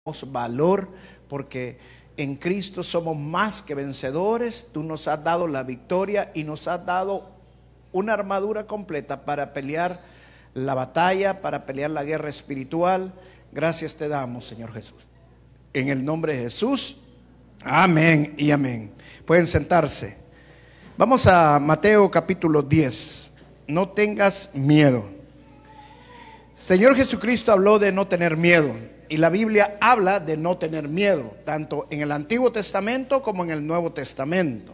valor, porque en Cristo somos más que vencedores. Tú nos has dado la victoria y nos has dado una armadura completa para pelear la batalla, para pelear la guerra espiritual. Gracias te damos, Señor Jesús. En el nombre de Jesús, amén y amén. Pueden sentarse. Vamos a Mateo capítulo 10. No tengas miedo. Señor Jesucristo habló de no tener miedo, y la Biblia habla de no tener miedo, tanto en el Antiguo Testamento como en el Nuevo Testamento.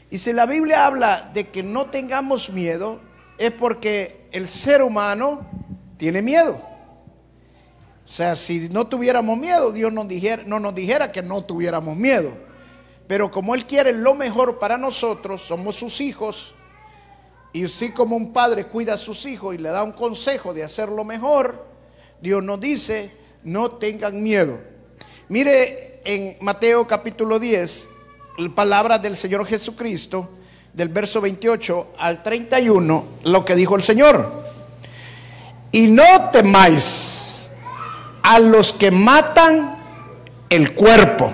Y si la Biblia habla de que no tengamos miedo, es porque el ser humano tiene miedo. O sea, si no tuviéramos miedo, Dios no nos dijera que no tuviéramos miedo. Pero como Él quiere lo mejor para nosotros, somos sus hijos, y así como un padre cuida a sus hijos y le da un consejo de hacer lo mejor, Dios nos dice: no tengan miedo. Mire en Mateo capítulo 10, palabras del Señor Jesucristo, del verso 28 al 31, lo que dijo el Señor: y no temáis a los que matan el cuerpo,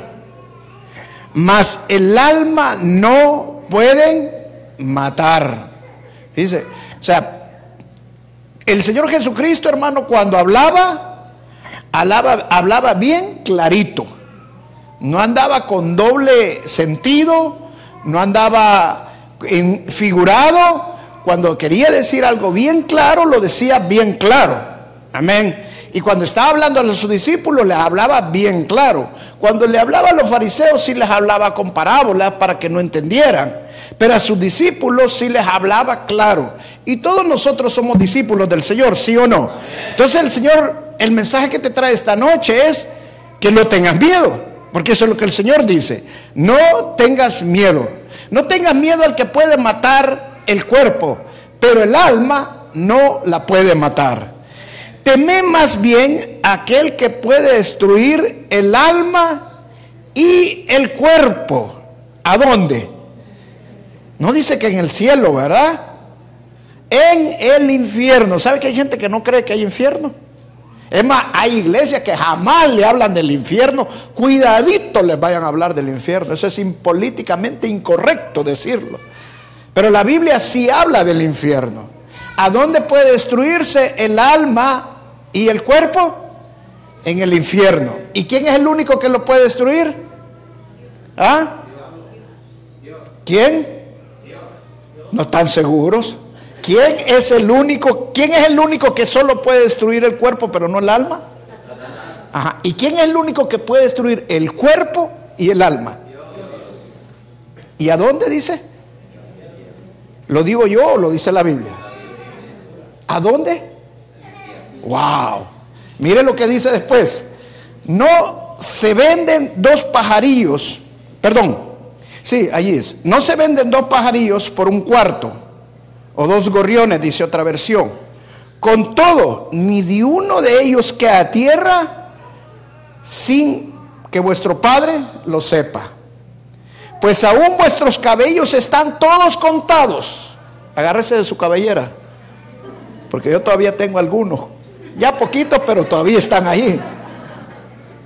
mas el alma no pueden matar. Dice, o sea, el Señor Jesucristo, hermano, cuando hablaba bien clarito. No andaba con doble sentido, no andaba figurado. Cuando quería decir algo bien claro, lo decía bien claro. Amén. Y cuando estaba hablando a sus discípulos, les hablaba bien claro. Cuando le hablaba a los fariseos, sí les hablaba con parábolas para que no entendieran. Pero a sus discípulos sí les hablaba claro. Y todos nosotros somos discípulos del Señor, ¿sí o no? Entonces el Señor, el mensaje que te trae esta noche es que no tengas miedo. Porque eso es lo que el Señor dice: no tengas miedo. No tengas miedo al que puede matar el cuerpo, pero el alma no la puede matar. Teme más bien a aquel que puede destruir el alma y el cuerpo. ¿A dónde? No dice que en el cielo, ¿verdad? En el infierno. ¿Sabe que hay gente que no cree que hay infierno? Es más, hay iglesias que jamás le hablan del infierno. Cuidadito les vayan a hablar del infierno. Eso es políticamente incorrecto decirlo. Pero la Biblia sí habla del infierno. ¿A dónde puede destruirse el alma y el cuerpo? En el infierno. ¿Y quién es el único que lo puede destruir? ¿Ah? ¿Quién? ¿No están seguros? ¿Quién es el único que solo puede destruir el cuerpo pero no el alma? Ajá. ¿Y quién es el único que puede destruir el cuerpo y el alma? ¿Y a dónde dice? ¿Lo digo yo o lo dice la Biblia? ¿A dónde? Wow. Mire lo que dice después. No se venden dos pajarillos. Perdón. Sí, allí es. No se venden dos pajarillos por un cuarto, o dos gorriones, dice otra versión. Con todo, ni de uno de ellos queda a tierra sin que vuestro Padre lo sepa. Pues aún vuestros cabellos están todos contados. Agárrese de su cabellera, porque yo todavía tengo algunos. Ya poquitos, pero todavía están ahí.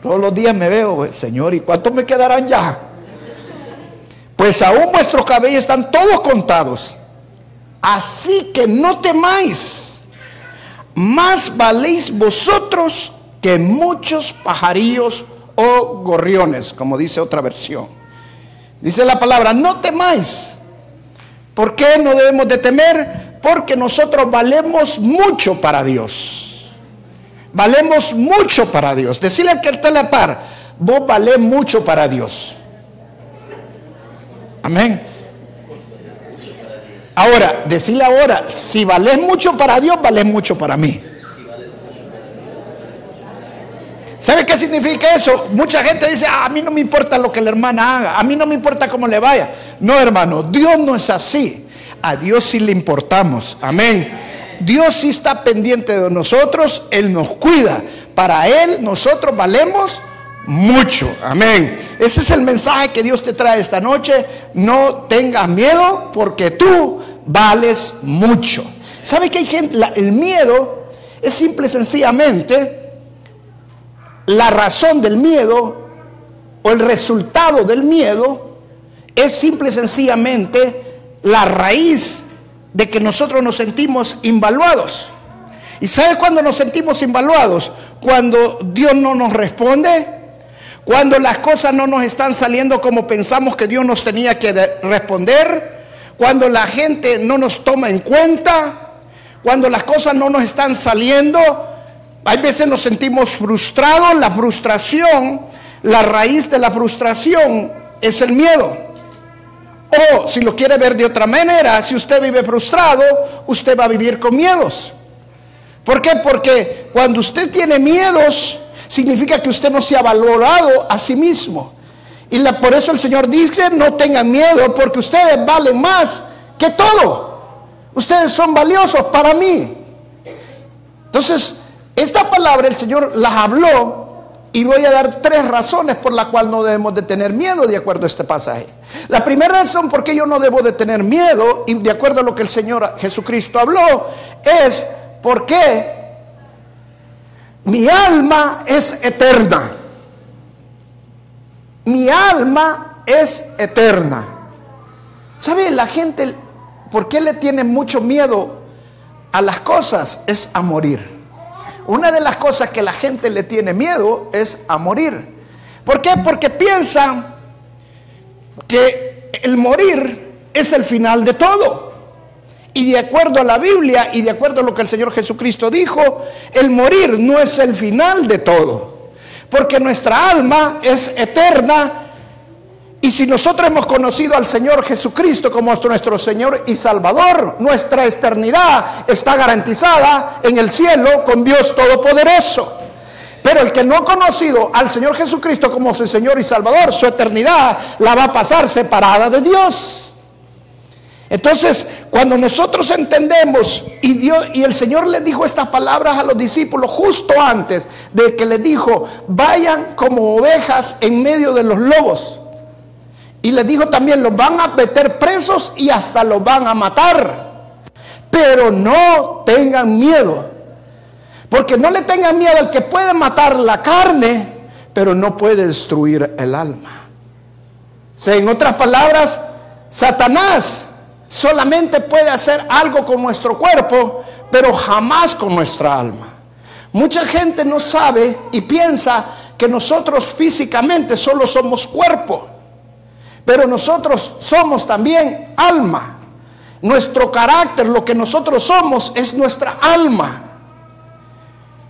Todos los días me veo: Señor, ¿y cuántos me quedarán ya? Pues aún vuestros cabellos están todos contados. Así que no temáis, más valéis vosotros que muchos pajarillos o gorriones, como dice otra versión. Dice la palabra: no temáis. ¿Por qué no debemos de temer? Porque nosotros valemos mucho para Dios. Valemos mucho para Dios. Decirle al que está a la par: vos valés mucho para Dios. Amén. Ahora, decirle ahora: si valés mucho para Dios, valés mucho para mí. ¿Sabe qué significa eso? Mucha gente dice: a mí no me importa lo que la hermana haga, a mí no me importa cómo le vaya. No, hermano, Dios no es así. A Dios sí le importamos. Amén. Dios sí está pendiente de nosotros. Él nos cuida. Para Él nosotros valemos mucho. Amén. Ese es el mensaje que Dios te trae esta noche. No tengas miedo, porque tú vales mucho. ¿Sabe que hay gente? El miedo es simple y sencillamente la razón del miedo o el resultado del miedo es simple y sencillamente la raíz de que nosotros nos sentimos invaluados. ¿Y sabe cuándo nos sentimos invaluados? Cuando Dios no nos responde, cuando las cosas no nos están saliendo como pensamos que Dios nos tenía que responder, cuando la gente no nos toma en cuenta, cuando las cosas no nos están saliendo. Hay veces nos sentimos frustrados. La frustración, la raíz de la frustración es el miedo. O si lo quiere ver de otra manera, si usted vive frustrado, usted va a vivir con miedos. ¿Por qué? Porque cuando usted tiene miedos, significa que usted no se ha valorado a sí mismo. Y por eso el Señor dice, no tengan miedo, porque ustedes valen más que todo. Ustedes son valiosos para mí. Entonces, esta palabra el Señor las habló, y voy a dar 3 razones por las cuales no debemos de tener miedo de acuerdo a este pasaje. La primera razón por qué yo no debo de tener miedo, y de acuerdo a lo que el Señor Jesucristo habló, es porque mi alma es eterna. Mi alma es eterna. ¿Sabe la gente por qué le tiene mucho miedo a las cosas? Es a morir. Una de las cosas que la gente le tiene miedo es a morir. ¿Por qué? Porque piensan que el morir es el final de todo. Y de acuerdo a la Biblia y de acuerdo a lo que el Señor Jesucristo dijo, el morir no es el final de todo. Porque nuestra alma es eterna. Y si nosotros hemos conocido al Señor Jesucristo como nuestro Señor y Salvador, nuestra eternidad está garantizada en el cielo con Dios Todopoderoso. Pero el que no ha conocido al Señor Jesucristo como su Señor y Salvador, su eternidad la va a pasar separada de Dios. Entonces, cuando nosotros entendemos, y el Señor le dijo estas palabras a los discípulos justo antes de que les dijo, vayan como ovejas en medio de los lobos. Y les dijo también, los van a meter presos y hasta los van a matar. Pero no tengan miedo. Porque no le tengan miedo al que puede matar la carne, pero no puede destruir el alma. O sea, en otras palabras, Satanás solamente puede hacer algo con nuestro cuerpo, pero jamás con nuestra alma. Mucha gente no sabe y piensa que nosotros físicamente solo somos cuerpo, pero nosotros somos también alma. Nuestro carácter, lo que nosotros somos, es nuestra alma.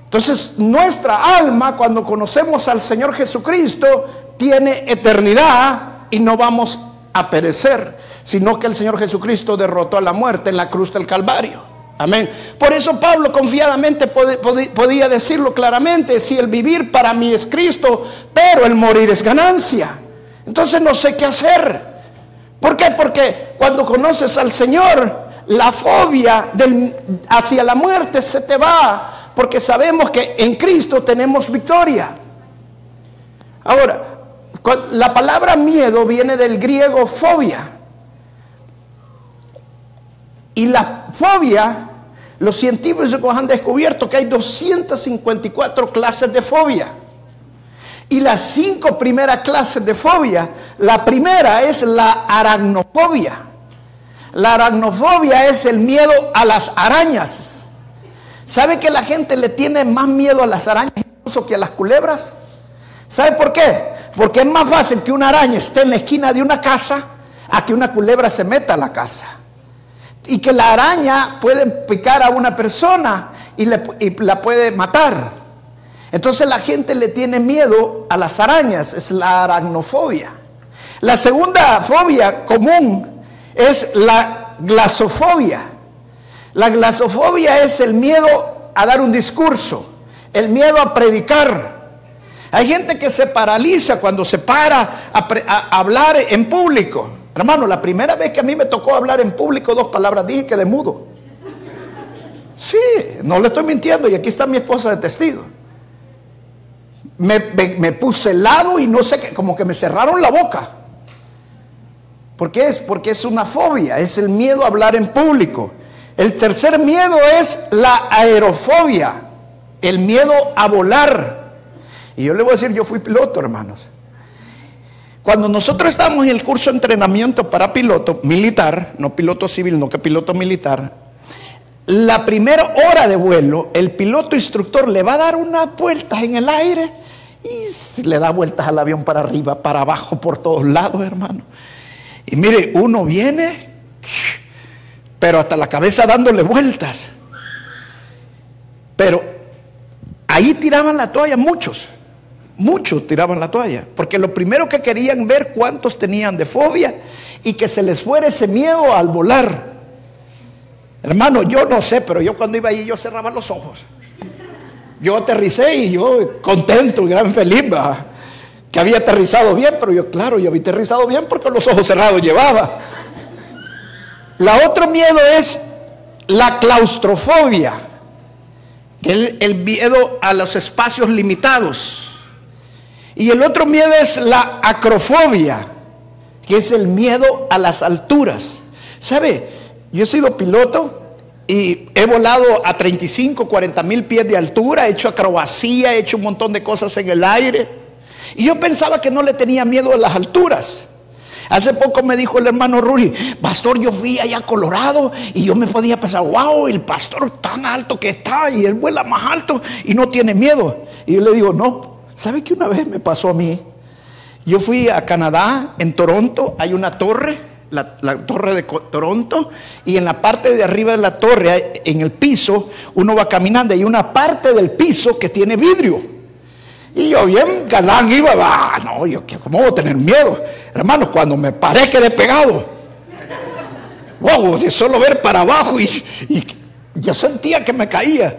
Entonces, nuestra alma, cuando conocemos al Señor Jesucristo, tiene eternidad y no vamos a perecer, sino que el Señor Jesucristo derrotó a la muerte en la cruz del Calvario. Amén. Por eso Pablo confiadamente podía decirlo claramente: si el vivir para mí es Cristo, pero el morir es ganancia. Entonces no sé qué hacer. ¿Por qué? Porque cuando conoces al Señor, la fobia hacia la muerte se te va, porque sabemos que en Cristo tenemos victoria. Ahora, la palabra miedo viene del griego fobia. Y la fobia, los científicos han descubierto que hay 254 clases de fobia. Y las 5 primeras clases de fobia, la primera es la aracnofobia. La aracnofobia es el miedo a las arañas. ¿Sabe que la gente le tiene más miedo a las arañas incluso que a las culebras? ¿Sabe por qué? Porque es más fácil que una araña esté en la esquina de una casa a que una culebra se meta a la casa. Y que la araña puede picar a una persona y la puede matar. Entonces la gente le tiene miedo a las arañas, es la aracnofobia. La segunda fobia común es la glasofobia. La glasofobia es el miedo a dar un discurso, el miedo a predicar. Hay gente que se paraliza cuando se para a hablar en público. Hermano, la primera vez que a mí me tocó hablar en público, 2 palabras dije, quedé mudo. Sí, no le estoy mintiendo, y aquí está mi esposa de testigo. Me puse helado y no sé qué, como que me cerraron la boca. ¿Por qué es? Porque es una fobia, es el miedo a hablar en público. El tercer miedo es la aerofobia, el miedo a volar. Y yo le voy a decir, yo fui piloto, hermanos. Cuando nosotros estábamos en el curso de entrenamiento para piloto militar, no piloto civil, no que piloto militar, la primera hora de vuelo, el piloto instructor le va a dar unas vueltas en el aire y le da vueltas al avión para arriba, para abajo, por todos lados, hermano. Y mire, uno viene, pero hasta la cabeza dándole vueltas. Pero ahí tiraban la toalla muchos tiraban la toalla, porque lo primero que querían ver cuántos tenían de fobia y que se les fuera ese miedo al volar. Hermano, yo no sé, pero yo cuando iba allí yo cerraba los ojos. Yo aterricé y yo contento, gran feliz, ¿verdad? Que había aterrizado bien, pero yo había aterrizado bien porque los ojos cerrados llevaba. La otro miedo es la claustrofobia, que es el miedo a los espacios limitados. Y el otro miedo es la acrofobia, que es el miedo a las alturas. ¿Sabe? Yo he sido piloto y he volado a 35, 40 mil pies de altura, he hecho acrobacia, he hecho un montón de cosas en el aire. Y yo pensaba que no le tenía miedo a las alturas. Hace poco me dijo el hermano Ruri, pastor, yo fui allá a Colorado y yo me podía pensar, wow, el pastor tan alto que está y él vuela más alto y no tiene miedo. Y yo le digo, no, ¿sabe qué una vez me pasó a mí? Yo fui a Canadá, en Toronto, hay una torre, la torre de Toronto, y en la parte de arriba de la torre, en el piso, uno va caminando, hay una parte del piso que tiene vidrio. Y yo bien galán iba, no, yo ¿cómo voy a tener miedo? Hermano, cuando me paré quedé pegado. Wow, de solo ver para abajo y yo sentía que me caía.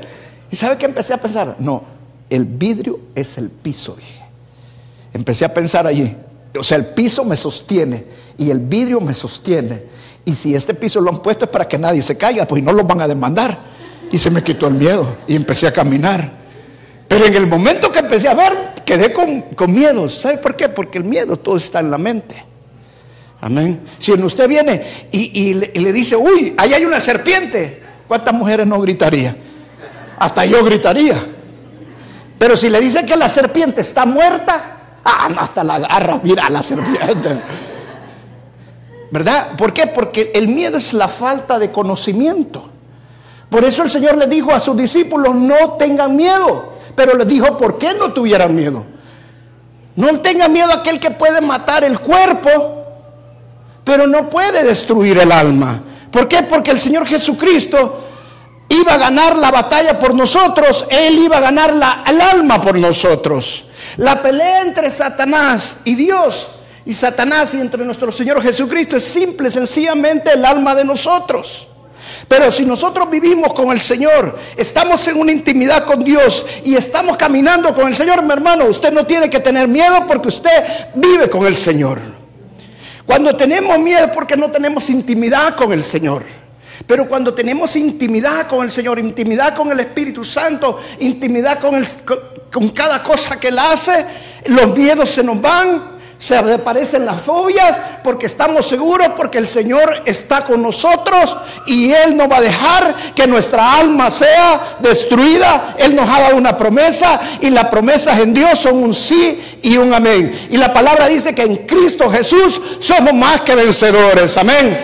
¿Y sabe qué empecé a pensar? No, el vidrio es el piso, dije. Empecé a pensar allí. O sea, el piso me sostiene y el vidrio me sostiene. Y si este piso lo han puesto es para que nadie se caiga, pues no los van a demandar. Y se me quitó el miedo y empecé a caminar. Pero en el momento que empecé a ver, quedé con miedo. ¿Sabe por qué? Porque el miedo todo está en la mente. Amén. Si usted viene y le dice, uy, ahí hay una serpiente, ¿cuántas mujeres no gritaría? Hasta yo gritaría. Pero si le dice que la serpiente está muerta, no, hasta la agarra, mira la serpiente. ¿Verdad? ¿Por qué? Porque el miedo es la falta de conocimiento. Por eso el Señor le dijo a sus discípulos, no tengan miedo. Pero les dijo, ¿por qué no tuvieran miedo? No tengan miedo a aquel que puede matar el cuerpo, pero no puede destruir el alma. ¿Por qué? Porque el Señor Jesucristo iba a ganar la batalla por nosotros. Él iba a ganar el alma por nosotros. La pelea entre Satanás y Dios, y Satanás y entre nuestro Señor Jesucristo, es simple, sencillamente el alma de nosotros. Pero si nosotros vivimos con el Señor, estamos en una intimidad con Dios y estamos caminando con el Señor, mi hermano, usted no tiene que tener miedo porque usted vive con el Señor. Cuando tenemos miedo es porque no tenemos intimidad con el Señor. Pero cuando tenemos intimidad con el Señor, intimidad con el Espíritu Santo, intimidad con cada cosa que Él hace, los miedos se nos van. Se desaparecen las fobias porque estamos seguros, porque el Señor está con nosotros y Él no va a dejar que nuestra alma sea destruida. Él nos ha dado una promesa y las promesas en Dios son un sí y un amén. Y la palabra dice que en Cristo Jesús somos más que vencedores. Amén.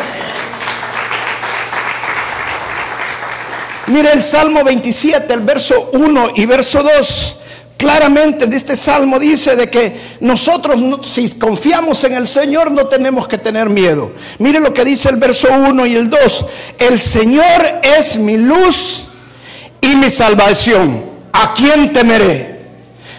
Mire el Salmo 27, el verso 1 y verso 2. Claramente de este salmo dice de que nosotros, si confiamos en el Señor, no tenemos que tener miedo. Mire lo que dice el verso 1 y el 2. El Señor es mi luz y mi salvación. ¿A quién temeré?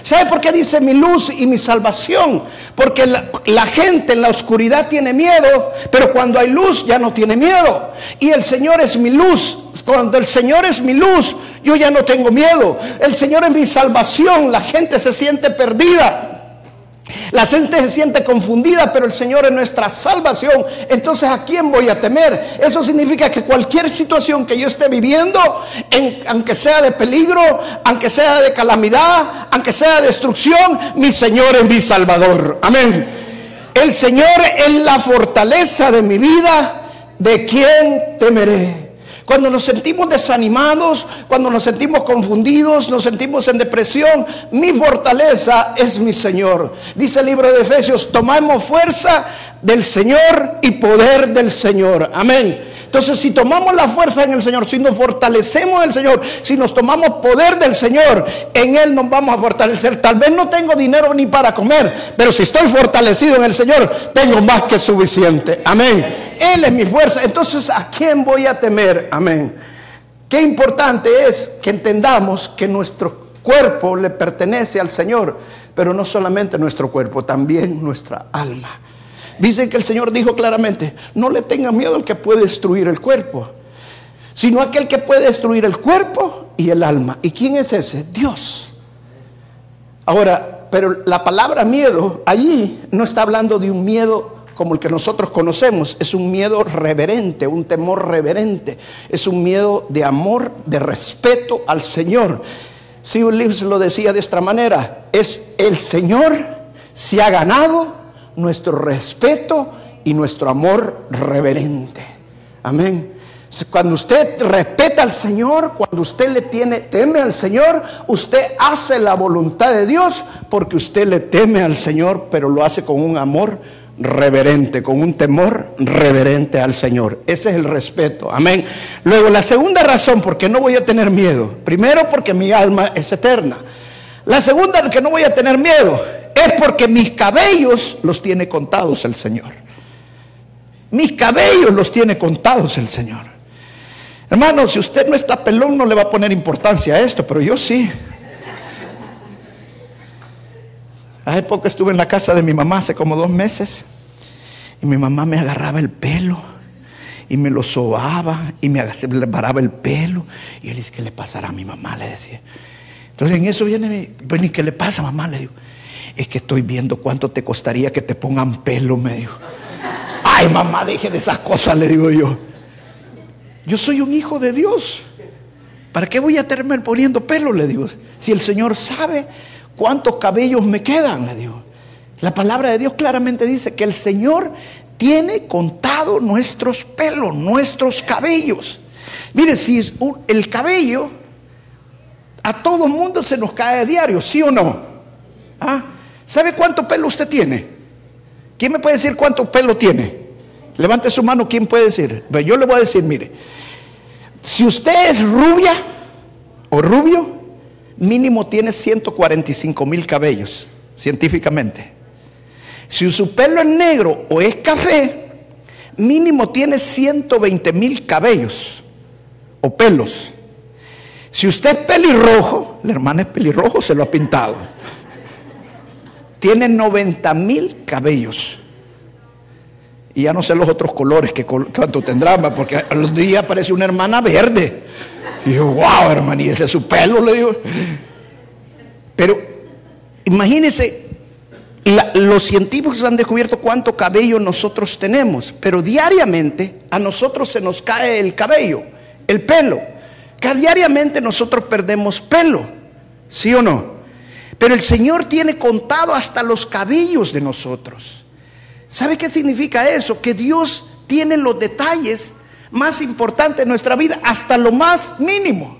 ¿Sabe por qué dice mi luz y mi salvación? Porque la gente en la oscuridad tiene miedo, pero cuando hay luz ya no tiene miedo. Y el Señor es mi luz. Cuando el Señor es mi luz, yo ya no tengo miedo. El Señor es mi salvación. La gente se siente perdida, la gente se siente confundida, pero el Señor es nuestra salvación. Entonces, ¿a quién voy a temer? Eso significa que cualquier situación que yo esté viviendo, aunque sea de peligro, aunque sea de calamidad, aunque sea de destrucción, mi Señor es mi salvador. Amén. El Señor es la fortaleza de mi vida. ¿De quién temeré? Cuando nos sentimos desanimados, cuando nos sentimos confundidos, nos sentimos en depresión, mi fortaleza es mi Señor. Dice el libro de Efesios, tomamos fuerza del Señor y poder del Señor. Amén. Entonces, si tomamos la fuerza en el Señor, si nos fortalecemos en el Señor, si nos tomamos poder del Señor, en Él nos vamos a fortalecer. Tal vez no tengo dinero ni para comer, pero si estoy fortalecido en el Señor, tengo más que suficiente. Amén. Él es mi fuerza. Entonces, ¿a quién voy a temer? Amén. Qué importante es que entendamos que nuestro cuerpo le pertenece al Señor, pero no solamente nuestro cuerpo, también nuestra alma. Dicen que el Señor dijo claramente, no le tengan miedo al que puede destruir el cuerpo, sino aquel que puede destruir el cuerpo y el alma. ¿Y quién es ese? Dios. Ahora, pero la palabra miedo allí no está hablando de un miedo como el que nosotros conocemos. Es un miedo reverente, un temor reverente. Es un miedo de amor, de respeto al Señor. C.S. Lewis lo decía de esta manera, es el Señor se ha ganado nuestro respeto y nuestro amor reverente. Amén. Cuando usted respeta al Señor, cuando usted teme al Señor, usted hace la voluntad de Dios porque usted le teme al Señor, pero lo hace con un amor reverente, con un temor reverente al Señor. Ese es el respeto. Amén. Luego, la segunda razón por qué no voy a tener miedo. Primero, porque mi alma es eterna. La segunda, que no voy a tener miedo, es porque mis cabellos los tiene contados el Señor. Mis cabellos los tiene contados el Señor. Hermano, si usted no está pelón, no le va a poner importancia a esto, pero yo sí. Hace poco estuve en la casa de mi mamá, hace como 2 meses, y mi mamá me agarraba el pelo y me lo sobaba y me paraba el pelo. Y yo le dije, ¿qué le pasará a mi mamá? Le decía. Entonces en eso viene, bueno, ¿y qué le pasa, mamá? Le digo, es que estoy viendo cuánto te costaría que te pongan pelo, me dijo. Ay, mamá, deje de esas cosas, le digo yo. Yo soy un hijo de Dios. ¿Para qué voy a terminar poniendo pelo? Le digo. Si el Señor sabe cuántos cabellos me quedan, le digo. La palabra de Dios claramente dice que el Señor tiene contado nuestros pelos, nuestros cabellos. Mire, si el cabello a todo mundo se nos cae a diario, ¿sí o no? ¿Ah? ¿Sabe cuánto pelo usted tiene? ¿Quién me puede decir cuánto pelo tiene? Levante su mano, ¿quién puede decir? Yo le voy a decir, mire, si usted es rubia o rubio, mínimo tiene 145,000 cabellos, científicamente. Si su pelo es negro o es café, mínimo tiene 120,000 cabellos o pelos. Si usted es pelirrojo, la hermana es pelirrojo, se lo ha pintado, tiene 90,000 cabellos. Y ya no sé los otros colores que cuánto tendrá, porque a los días aparece una hermana verde. Y yo, wow, hermana, y ese es su pelo, le digo. Pero imagínense, los científicos han descubierto cuánto cabello nosotros tenemos, pero diariamente a nosotros se nos cae el cabello, el pelo. Que diariamente nosotros perdemos pelo, ¿sí o no? Pero el Señor tiene contado hasta los cabellos de nosotros. ¿Sabe qué significa eso? Que Dios tiene los detalles más importantes de nuestra vida, hasta lo más mínimo.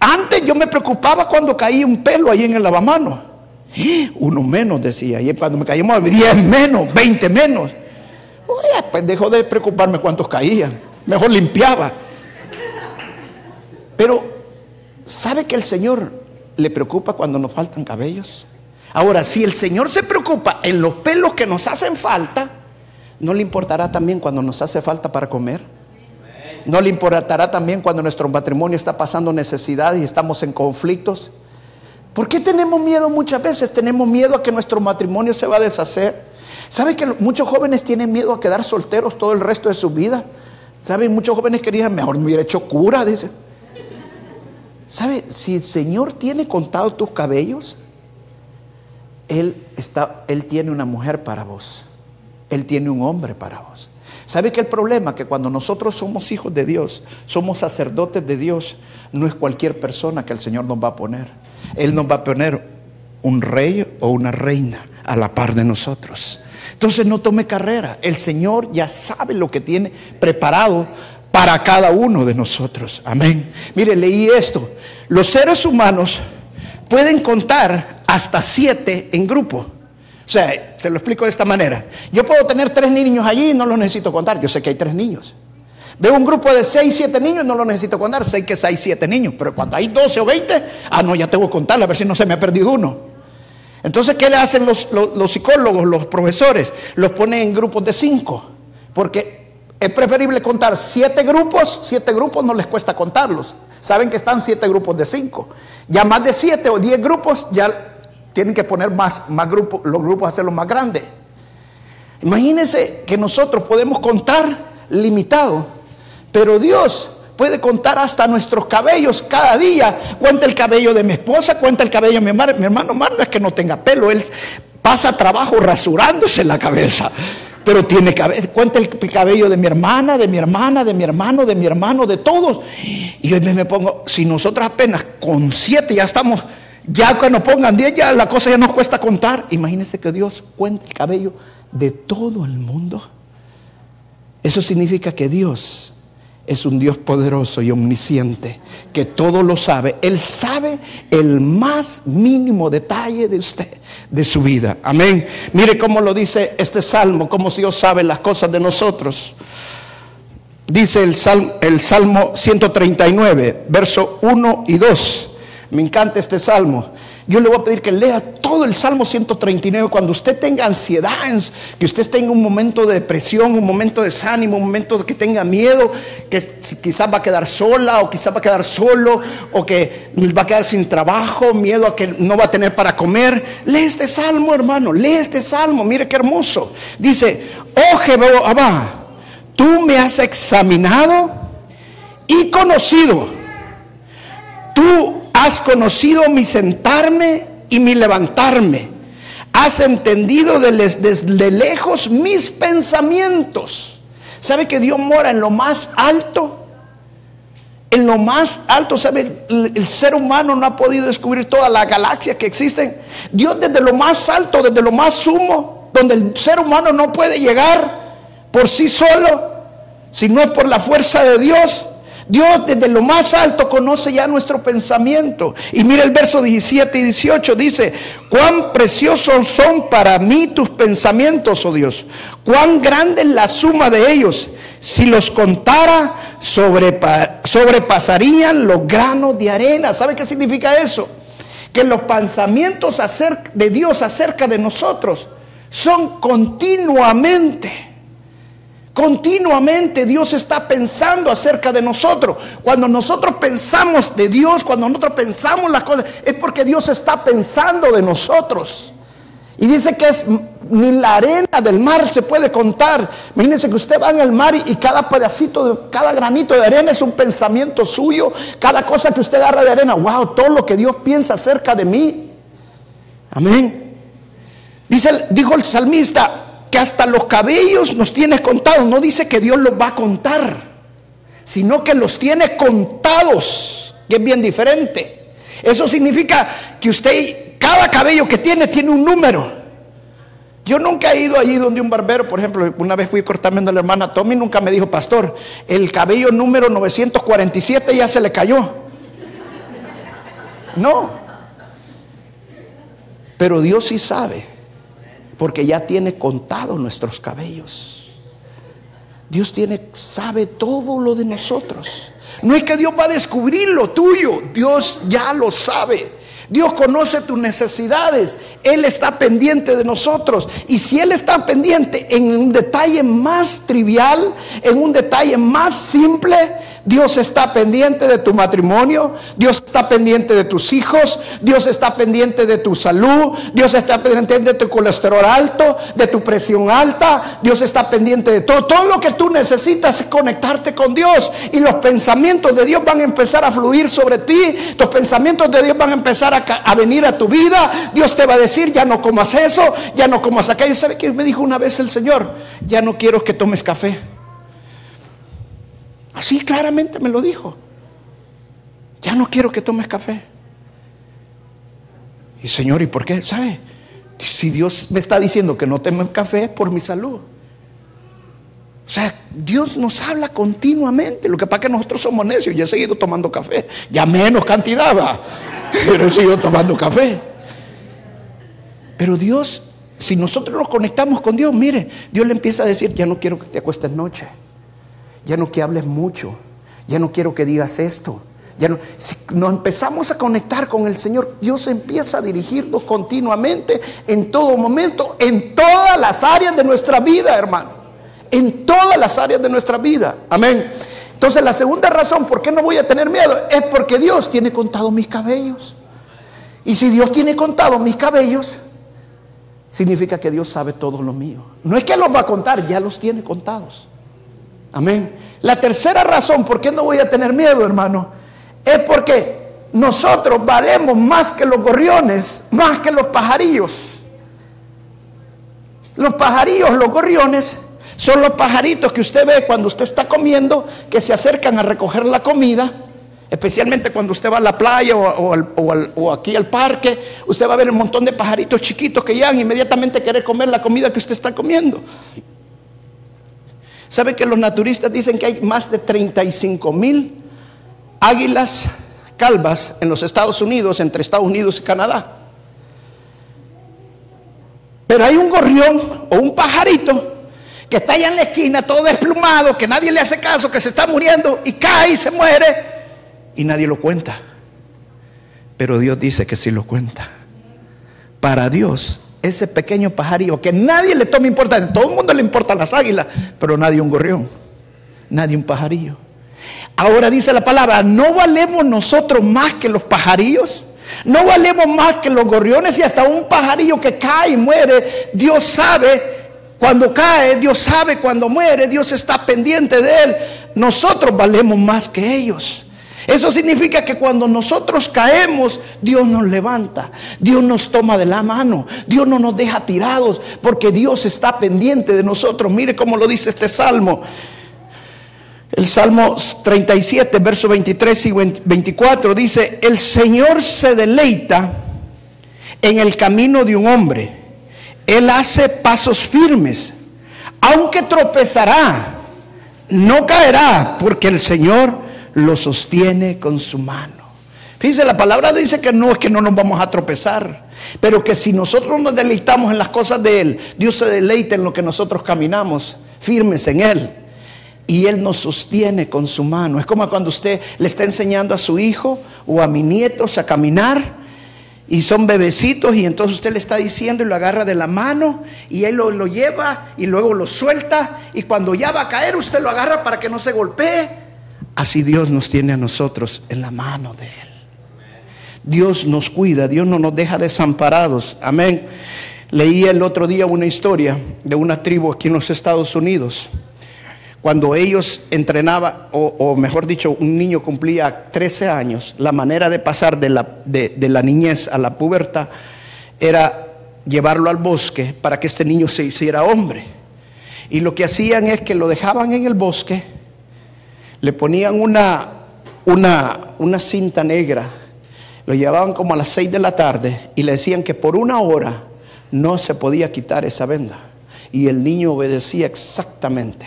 Antes yo me preocupaba cuando caía un pelo ahí en el lavamano. Uno menos, decía. Y cuando me caíamos 10 menos, 20 menos. Oye, pues dejó de preocuparme cuántos caían. Mejor limpiaba. Pero, ¿sabe que el Señor le preocupa cuando nos faltan cabellos? Ahora, si el Señor se preocupa en los pelos que nos hacen falta, ¿no le importará también cuando nos hace falta para comer? ¿No le importará también cuando nuestro matrimonio está pasando necesidad y estamos en conflictos? ¿Por qué tenemos miedo muchas veces? Tenemos miedo a que nuestro matrimonio se va a deshacer. ¿Sabe que muchos jóvenes tienen miedo a quedar solteros todo el resto de su vida? ¿Sabe? Muchos jóvenes querían, mejor me hubiera hecho cura, dice. ¿Sabe? Si el Señor tiene contado tus cabellos, Él tiene una mujer para vos. Él tiene un hombre para vos. ¿Sabe que el problema? Que cuando nosotros somos hijos de Dios, somos sacerdotes de Dios, no es cualquier persona que el Señor nos va a poner. Él nos va a poner un rey o una reina a la par de nosotros. Entonces no tome carrera. El Señor ya sabe lo que tiene preparado para cada uno de nosotros. Amén. Mire, leí esto. Los seres humanos pueden contar hasta 7 en grupo. O sea, se lo explico de esta manera. Yo puedo tener 3 niños allí y no los necesito contar. Yo sé que hay 3 niños. Veo un grupo de 6, 7 niños, no lo necesito contar. Sé que hay 7 niños. Pero cuando hay 12 o 20, no, ya tengo que contarle a ver si no se me ha perdido uno. Entonces, ¿qué le hacen los psicólogos, los profesores? Los ponen en grupos de 5. Porque es preferible contar 7 grupos. 7 grupos no les cuesta contarlos. Saben que están 7 grupos de 5. Ya más de 7 o 10 grupos, ya tienen que poner más grupos, los grupos hacerlos más grandes. Imagínense que nosotros podemos contar limitado, pero Dios puede contar hasta nuestros cabellos cada día. Cuenta el cabello de mi esposa, cuenta el cabello de mi hermano. Mi hermano no es que no tenga pelo, él pasa trabajo rasurándose la cabeza, pero tiene cabello. Cuenta el cabello de mi hermana, de mi hermana, de mi hermano, de mi hermano, de todos. Y yo me pongo, si nosotros apenas con 7 ya estamos, ya que nos pongan 10, ya la cosa ya nos cuesta contar. Imagínense que Dios cuenta el cabello de todo el mundo. Eso significa que Dios es un Dios poderoso y omnisciente, que todo lo sabe. Él sabe el más mínimo detalle de usted, de su vida. Amén. Mire cómo lo dice este salmo, cómo Dios sabe las cosas de nosotros. Dice el Salmo 139, verso 1 y 2. Me encanta este salmo. Yo le voy a pedir que lea todo el Salmo 139. Cuando usted tenga ansiedad, que usted tenga un momento de depresión, un momento de desánimo, un momento de que tenga miedo, que quizás va a quedar sola o quizás va a quedar solo, o que va a quedar sin trabajo, miedo a que no va a tener para comer. Lee este salmo, hermano, lee este salmo. Mire qué hermoso. Dice: oh Jehová, tú me has examinado y conocido. Tú has conocido mi sentarme y mi levantarme. Has entendido desde lejos mis pensamientos. ¿Sabe que Dios mora en lo más alto? En lo más alto, ¿sabe? El ser humano no ha podido descubrir todas las galaxias que existen. Dios desde lo más alto, desde lo más sumo, donde el ser humano no puede llegar por sí solo, si no es por la fuerza de Dios. Dios desde lo más alto conoce ya nuestro pensamiento. Y mira el verso 17 y 18, dice: cuán preciosos son para mí tus pensamientos, oh Dios, cuán grande es la suma de ellos. Si los contara, sobrepasarían los granos de arena. ¿Sabe qué significa eso? Que los pensamientos de Dios acerca de nosotros son continuamente. Continuamente Dios está pensando acerca de nosotros. Cuando nosotros pensamos de Dios, cuando nosotros pensamos las cosas, es porque Dios está pensando de nosotros. Y dice que ni la arena del mar se puede contar. Imagínense que usted va en el mar y cada pedacito, cada granito de arena es un pensamiento suyo. Cada cosa que usted agarra de arena, wow, todo lo que Dios piensa acerca de mí. Amén. Dijo el salmista que hasta los cabellos nos tienes contados. No dice que Dios los va a contar, sino que los tiene contados, que es bien diferente. Eso significa que usted, cada cabello que tiene un número. Yo nunca he ido allí donde un barbero, por ejemplo, una vez fui cortando a la hermana Tommy, nunca me dijo: pastor, el cabello número 947 ya se le cayó. No. Pero Dios sí sabe, porque ya tiene contados nuestros cabellos. Dios sabe todo lo de nosotros. No es que Dios va a descubrir lo tuyo, Dios ya lo sabe. Dios conoce tus necesidades. Él está pendiente de nosotros. Y si Él está pendiente en un detalle más trivial, en un detalle más simple, Dios está pendiente de tu matrimonio, Dios está pendiente de tus hijos, Dios está pendiente de tu salud, Dios está pendiente de tu colesterol alto, de tu presión alta, Dios está pendiente de todo. Todo lo que tú necesitas es conectarte con Dios, y los pensamientos de Dios van a empezar a fluir sobre ti. Los pensamientos de Dios van a empezar a venir a tu vida. Dios te va a decir: ya no comas eso, ya no comas aquello. ¿Sabe qué me dijo una vez el Señor? Ya no quiero que tomes café. Así claramente me lo dijo: ya no quiero que tomes café. Y Señor, ¿y por qué? ¿Sabe? Si Dios me está diciendo que no tome café, es por mi salud. O sea, Dios nos habla continuamente. Lo que pasa es que nosotros somos necios. Ya he seguido tomando café. Ya menos cantidad va, pero he seguido tomando café. Pero Dios, si nosotros nos conectamos con Dios, mire, Dios le empieza a decir: ya no quiero que te acuestes noche, ya no que hables mucho, ya no quiero que digas esto. Ya no. Si nos empezamos a conectar con el Señor, Dios empieza a dirigirnos continuamente, en todo momento, en todas las áreas de nuestra vida, hermano. En todas las áreas de nuestra vida. Amén. Entonces la segunda razón por qué no voy a tener miedo es porque Dios tiene contado mis cabellos. Y si Dios tiene contado mis cabellos, significa que Dios sabe todo lo mío. No es que los va a contar, ya los tiene contados. Amén. La tercera razón por qué no voy a tener miedo, hermano, es porque nosotros valemos más que los gorriones, más que los pajarillos. Los pajarillos, los gorriones, son los pajaritos que usted ve cuando usted está comiendo, que se acercan a recoger la comida, especialmente cuando usted va a la playa o aquí al parque. Usted va a ver un montón de pajaritos chiquitos que llegan inmediatamente a querer comer la comida que usted está comiendo. ¿Sabe que los naturistas dicen que hay más de 35,000 águilas calvas en los Estados Unidos, entre Estados Unidos y Canadá? Pero hay un gorrión o un pajarito que está allá en la esquina, todo desplumado, que nadie le hace caso, que se está muriendo y cae y se muere, y nadie lo cuenta. Pero Dios dice que sí lo cuenta. Para Dios, ese pequeño pajarillo que nadie le toma importancia, todo el mundo le importan las águilas, pero nadie un gorrión, nadie un pajarillo. Ahora dice la palabra: ¿no valemos nosotros más que los pajarillos? ¿No valemos más que los gorriones? Y hasta un pajarillo que cae y muere, Dios sabe cuando cae, Dios sabe cuando muere, Dios está pendiente de él. Nosotros valemos más que ellos. Eso significa que cuando nosotros caemos, Dios nos levanta, Dios nos toma de la mano, Dios no nos deja tirados, porque Dios está pendiente de nosotros. Mire cómo lo dice este salmo. El Salmo 37, versos 23 y 24 dice: el Señor se deleita en el camino de un hombre. Él hace pasos firmes. Aunque tropezará, no caerá, porque el Señor lo sostiene con su mano. Fíjense, la palabra dice que no es que no nos vamos a tropezar, pero que si nosotros nos deleitamos en las cosas de Él, Dios se deleita en lo que nosotros caminamos firmes en Él. Y Él nos sostiene con su mano. Es como cuando usted le está enseñando a su hijo o a mis nietos a caminar, y son bebecitos, y entonces usted le está diciendo y lo agarra de la mano, y él lo lleva y luego lo suelta, y cuando ya va a caer usted lo agarra para que no se golpee. Así Dios nos tiene a nosotros en la mano de Él. Dios nos cuida, Dios no nos deja desamparados. Amén. Leí el otro día una historia de una tribu aquí en los Estados Unidos. Cuando ellos entrenaban, o mejor dicho, un niño cumplía 13 años, la manera de pasar de la niñez a la pubertad era llevarlo al bosque para que este niño se hiciera hombre. Y lo que hacían es que lo dejaban en el bosque, le ponían una cinta negra, lo llevaban como a las 6 de la tarde y le decían que por 1 hora no se podía quitar esa venda. Y el niño obedecía exactamente.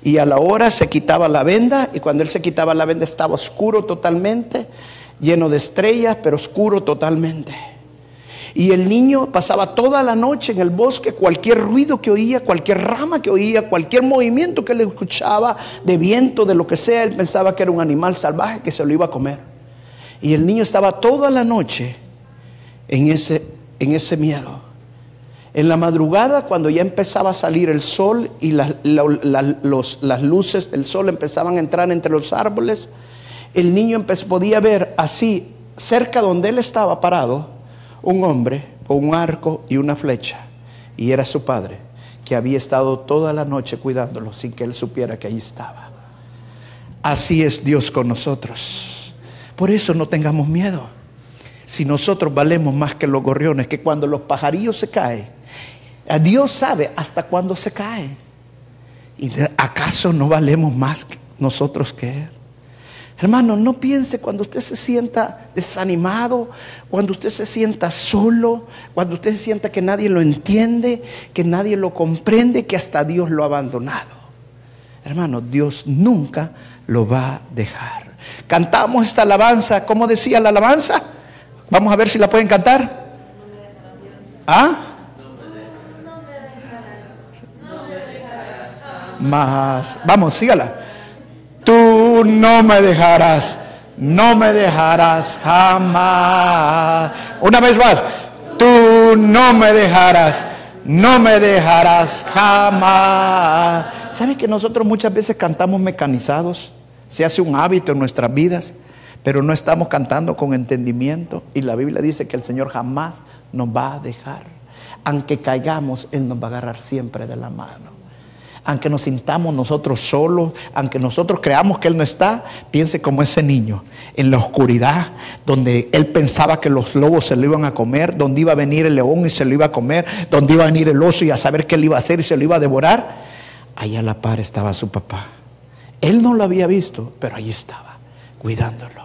Y a la hora se quitaba la venda, y cuando él se quitaba la venda estaba oscuro totalmente, lleno de estrellas, pero oscuro totalmente. Y el niño pasaba toda la noche en el bosque. Cualquier ruido que oía, cualquier rama que oía, cualquier movimiento que le escuchaba, de viento, de lo que sea, él pensaba que era un animal salvaje que se lo iba a comer. Y el niño estaba toda la noche en ese miedo. En la madrugada, cuando ya empezaba a salir el sol y las luces del sol empezaban a entrar entre los árboles, el niño podía ver así, cerca donde él estaba parado, un hombre con un arco y una flecha. Y era su padre, que había estado toda la noche cuidándolo sin que él supiera que ahí estaba. Así es Dios con nosotros. Por eso no tengamos miedo. Si nosotros valemos más que los gorriones, que cuando los pajarillos se caen, Dios sabe hasta cuándo se cae. ¿Y acaso no valemos más nosotros que Él? Hermano, no piense cuando usted se sienta desanimado, cuando usted se sienta solo, cuando usted se sienta que nadie lo entiende, que nadie lo comprende, que hasta Dios lo ha abandonado. hermano, Dios nunca lo va a dejar. Cantamos esta alabanza. ¿Cómo decía la alabanza? Vamos a ver si la pueden cantar. ¿Ah? Más. Vamos, sígala. Tú no me dejarás, no me dejarás jamás. Una vez más. Tú no me dejarás, no me dejarás jamás. ¿Sabe que nosotros muchas veces cantamos mecanizados? Se hace un hábito en nuestras vidas, pero no estamos cantando con entendimiento. Y la Biblia dice que el Señor jamás nos va a dejar. Aunque caigamos, Él nos va a agarrar siempre de la mano. Aunque nos sintamos nosotros solos, aunque nosotros creamos que Él no está, piense como ese niño en la oscuridad, donde él pensaba que los lobos se lo iban a comer, donde iba a venir el león y se lo iba a comer, donde iba a venir el oso y a saber qué le iba a hacer y se lo iba a devorar. Allá a la par estaba su papá. Él no lo había visto, pero ahí estaba, cuidándolo.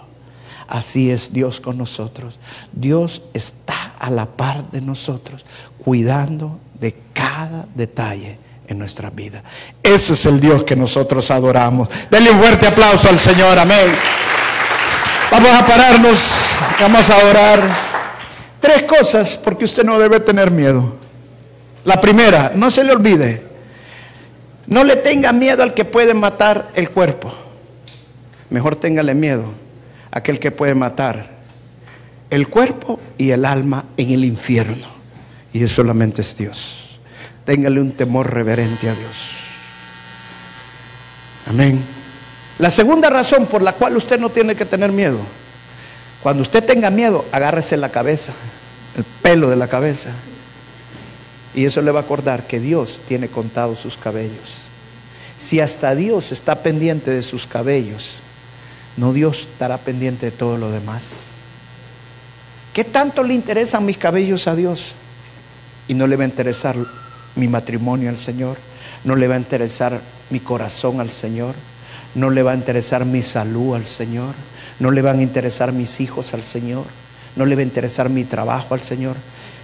Así es Dios con nosotros. Dios está a la par de nosotros, cuidando de cada detalle en nuestra vida. Ese es el Dios que nosotros adoramos. Denle un fuerte aplauso al Señor, amén. Vamos a pararnos, vamos a orar. 3 cosas porque usted no debe tener miedo. La primera, no se le olvide, no le tenga miedo al que puede matar el cuerpo. Mejor téngale miedo a aquel que puede matar el cuerpo y el alma en el infierno. Y eso solamente es Dios. Téngale un temor reverente a Dios. Amén. La segunda razón por la cual usted no tiene que tener miedo. Cuando usted tenga miedo, agárrese la cabeza, el pelo de la cabeza. Y eso le va a acordar que Dios tiene contados sus cabellos. Si hasta Dios está pendiente de sus cabellos, ¿no Dios estará pendiente de todo lo demás? ¿Qué tanto le interesan mis cabellos a Dios? Y no le va a interesar mi matrimonio al Señor, no le va a interesar mi corazón al Señor, no le va a interesar mi salud al Señor, no le van a interesar mis hijos al Señor, no le va a interesar mi trabajo al Señor.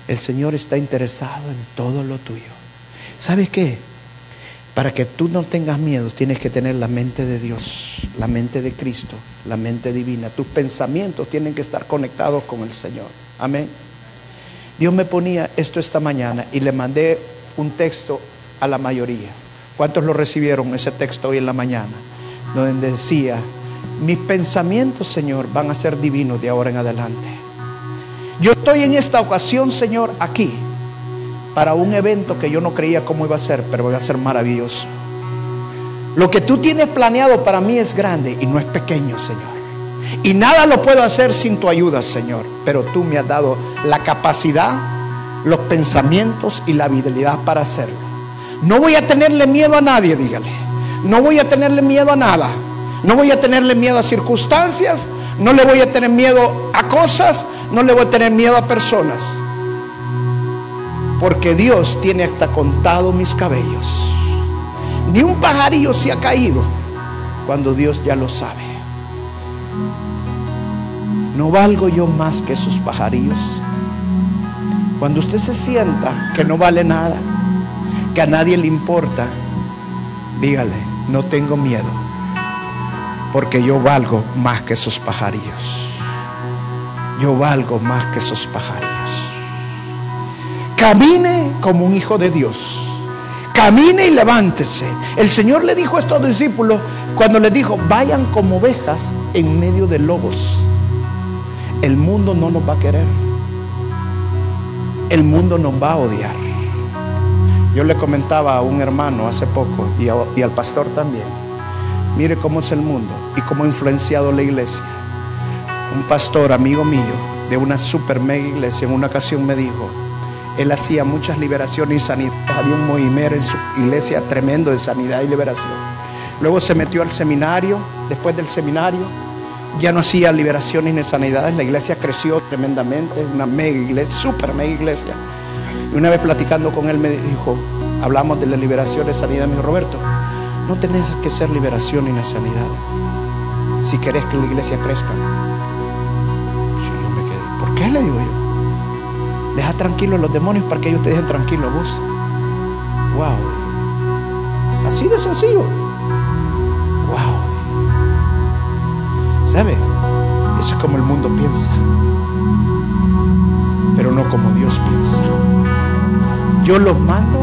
El Señor está interesado en todo lo tuyo. ¿Sabes qué? Para que tú no tengas miedo, tienes que tener la mente de Dios, la mente de Cristo, la mente divina. Tus pensamientos tienen que estar conectados con el Señor. Amén. Dios me ponía esto esta mañana y le mandé un texto a la mayoría. ¿Cuántos lo recibieron ese texto hoy en la mañana? Donde decía: mis pensamientos, Señor, van a ser divinos de ahora en adelante. Yo estoy en esta ocasión, Señor, aquí para un evento que yo no creía cómo iba a ser, pero va a ser maravilloso. Lo que tú tienes planeado para mí es grande y no es pequeño, Señor. Y nada lo puedo hacer sin tu ayuda, Señor. Pero tú me has dado la capacidad, los pensamientos y la habilidad para hacerlo. No voy a tenerle miedo a nadie, dígale. No voy a tenerle miedo a nada. No voy a tenerle miedo a circunstancias. No le voy a tener miedo a cosas. No le voy a tener miedo a personas. Porque Dios tiene hasta contado mis cabellos. Ni un pajarillo se ha caído cuando Dios ya lo sabe. ¿No valgo yo más que esos pajarillos? Cuando usted se sienta que no vale nada, que a nadie le importa, dígale: no tengo miedo, porque yo valgo más que esos pajarillos. Yo valgo más que esos pajarillos. Camine como un hijo de Dios. Camine y levántese. El Señor le dijo a estos discípulos cuando les dijo: vayan como ovejas en medio de lobos. El mundo no nos va a querer. El mundo nos va a odiar. Yo le comentaba a un hermano hace poco y al pastor también: mire cómo es el mundo y cómo ha influenciado la iglesia. Un pastor amigo mío de una super mega iglesia en una ocasión me dijo: él hacía muchas liberaciones y sanidades. Había un movimiento en su iglesia tremendo de sanidad y liberación. Luego se metió al seminario. Después del seminario ya no hacía liberaciones ni sanidades. La iglesia creció tremendamente. Una mega iglesia, super mega iglesia. Y una vez platicando con él me dijo, hablamos de la liberación y sanidad. Me dijo: Roberto, no tenés que ser liberación ni la sanidad si querés que la iglesia crezca. Yo me quedé: ¿por qué? Le digo yo. Deja tranquilos los demonios para que ellos te dejen tranquilo a vos. Wow. Así de sencillo. ¿Sabe? Eso es como el mundo piensa, pero no como Dios piensa. Yo los mando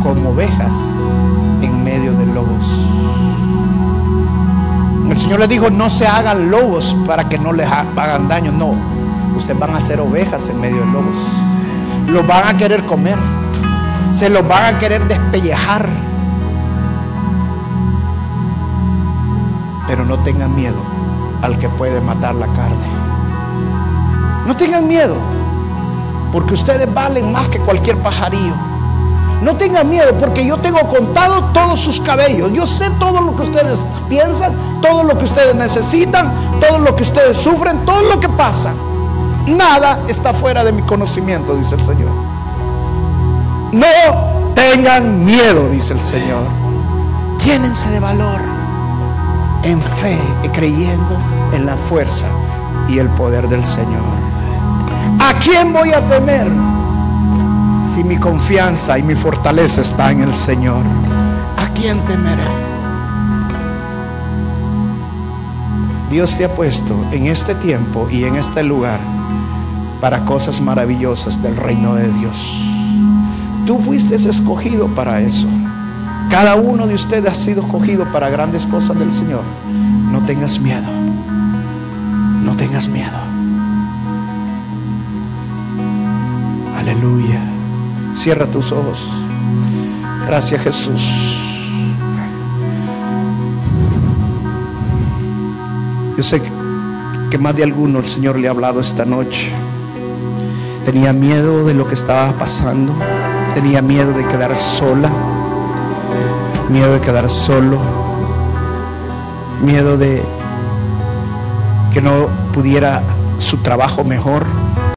como ovejas en medio de lobos. El Señor les dijo: no se hagan lobos para que no les hagan daño. No, ustedes van a ser ovejas en medio de lobos. Los van a querer comer, se los van a querer despellejar, pero no tengan miedo al que puede matar la carne. No tengan miedo, porque ustedes valen más que cualquier pajarillo. No tengan miedo, porque yo tengo contado todos sus cabellos. Yo sé todo lo que ustedes piensan, todo lo que ustedes necesitan, todo lo que ustedes sufren, todo lo que pasa. Nada está fuera de mi conocimiento, dice el Señor. No tengan miedo, dice el Señor. Llénense de valor, en fe, creyendo en la fuerza y el poder del Señor. ¿A quién voy a temer si mi confianza y mi fortaleza está en el Señor? ¿A quién temeré? Dios te ha puesto en este tiempo y en este lugar para cosas maravillosas del reino de Dios. Tú fuiste escogido para eso. Cada uno de ustedes ha sido escogido para grandes cosas del Señor. No tengas miedo. No tengas miedo. Aleluya. Cierra tus ojos. Gracias, Jesús. Yo sé que más de alguno el Señor le ha hablado esta noche. Tenía miedo de lo que estaba pasando. Tenía miedo de quedar sola. Miedo de quedar solo. Miedo de que no pudiera su trabajo mejor.